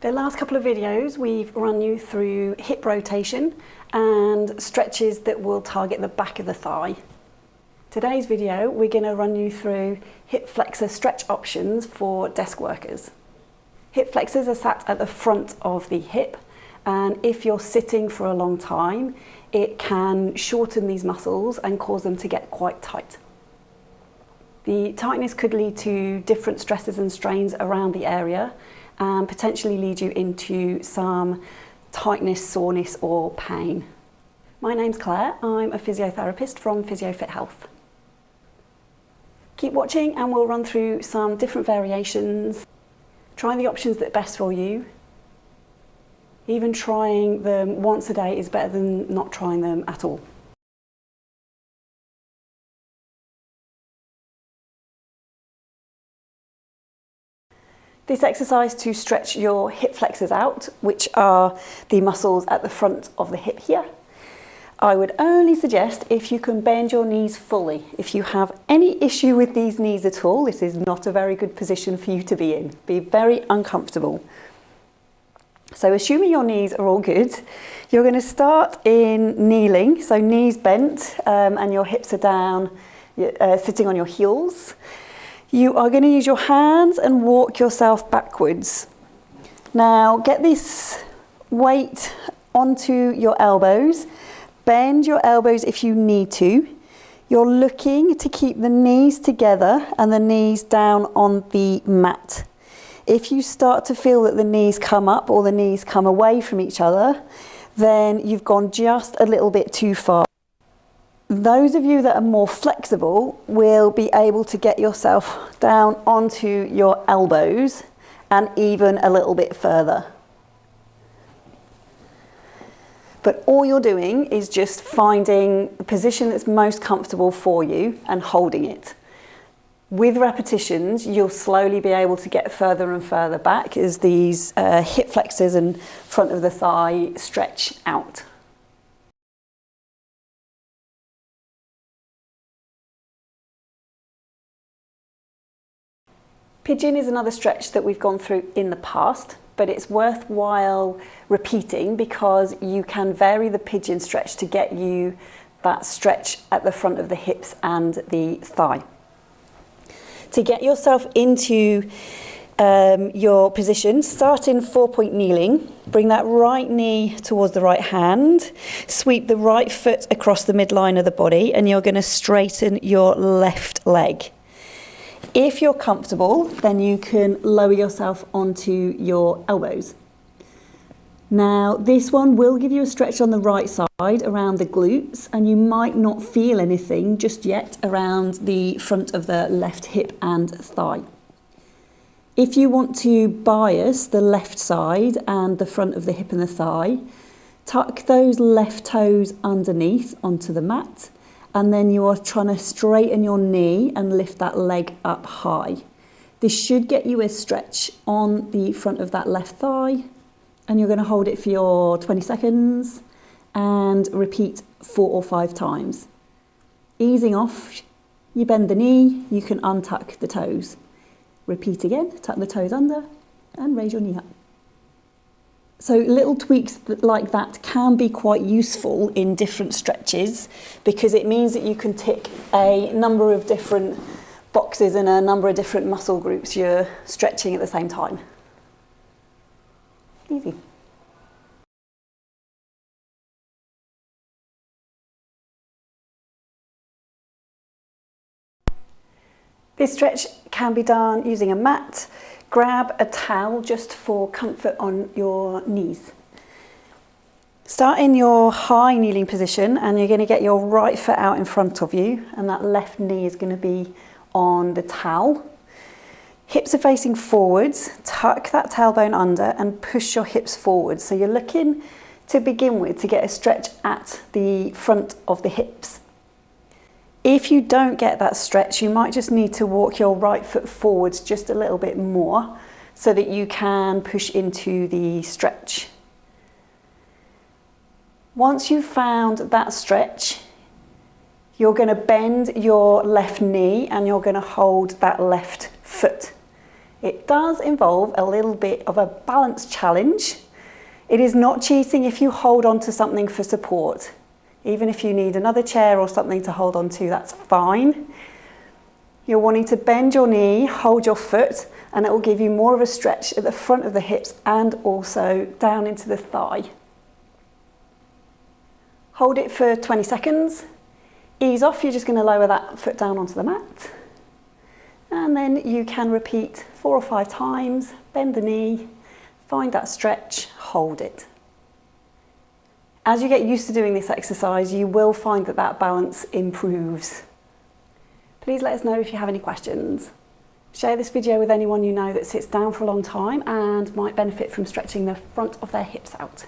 The last couple of videos we've run you through hip rotation and stretches that will target the back of the thigh. Today's video we're going to run you through hip flexor stretch options for desk workers. Hip flexors are sat at the front of the hip, and if you're sitting for a long time it can shorten these muscles and cause them to get quite tight. The tightness could lead to different stresses and strains around the area and potentially lead you into some tightness, soreness or pain. My name's Claire, I'm a physiotherapist from Physiofit Health. Keep watching and we'll run through some different variations. Try the options that are best for you. Even trying them once a day is better than not trying them at all. This exercise to stretch your hip flexors out, which are the muscles at the front of the hip here. I would only suggest if you can bend your knees fully. If you have any issue with these knees at all, this is not a very good position for you to be in. Be very uncomfortable. So assuming your knees are all good, you're going to start in kneeling, so knees bent and your hips are down, sitting on your heels. You are going to use your hands and walk yourself backwards. Now get this weight onto your elbows. Bend your elbows if you need to. You're looking to keep the knees together and the knees down on the mat. If you start to feel that the knees come up or the knees come away from each other, then you've gone just a little bit too far. Those of you that are more flexible will be able to get yourself down onto your elbows and even a little bit further. But all you're doing is just finding the position that's most comfortable for you and holding it. With repetitions, you'll slowly be able to get further and further back as these hip flexors and front of the thigh stretch out. Pigeon is another stretch that we've gone through in the past, but it's worthwhile repeating because you can vary the pigeon stretch to get you that stretch at the front of the hips and the thigh. To get yourself into your position, start in 4-point kneeling. Bring that right knee towards the right hand. Sweep the right foot across the midline of the body and you're going to straighten your left leg. If you're comfortable, then you can lower yourself onto your elbows. Now, this one will give you a stretch on the right side around the glutes, and you might not feel anything just yet around the front of the left hip and thigh. If you want to bias the left side and the front of the hip and the thigh, tuck those left toes underneath onto the mat. And then you are trying to straighten your knee and lift that leg up high. This should get you a stretch on the front of that left thigh, and you're going to hold it for your 20 seconds and repeat 4 or 5 times. Easing off, you bend the knee, you can untuck the toes. Repeat again, tuck the toes under and raise your knee up. So little tweaks like that can be quite useful in different stretches because it means that you can tick a number of different boxes and a number of different muscle groups you're stretching at the same time. Easy. This stretch can be done using a mat. Grab a towel just for comfort on your knees. Start in your high kneeling position and you're going to get your right foot out in front of you and that left knee is going to be on the towel. Hips are facing forwards, tuck that tailbone under and push your hips forward. So you're looking to begin with to get a stretch at the front of the hips. If you don't get that stretch, you might just need to walk your right foot forwards just a little bit more so that you can push into the stretch. Once you've found that stretch, you're going to bend your left knee and you're going to hold that left foot. It does involve a little bit of a balance challenge. It is not cheating if you hold on to something for support. Even if you need another chair or something to hold on to, that's fine. You're wanting to bend your knee, hold your foot, and it will give you more of a stretch at the front of the hips and also down into the thigh. Hold it for 20 seconds. Ease off, you're just going to lower that foot down onto the mat. And then you can repeat 4 or 5 times, bend the knee, find that stretch, hold it. As you get used to doing this exercise, you will find that that balance improves. Please let us know if you have any questions. Share this video with anyone you know that sits down for a long time and might benefit from stretching the front of their hips out.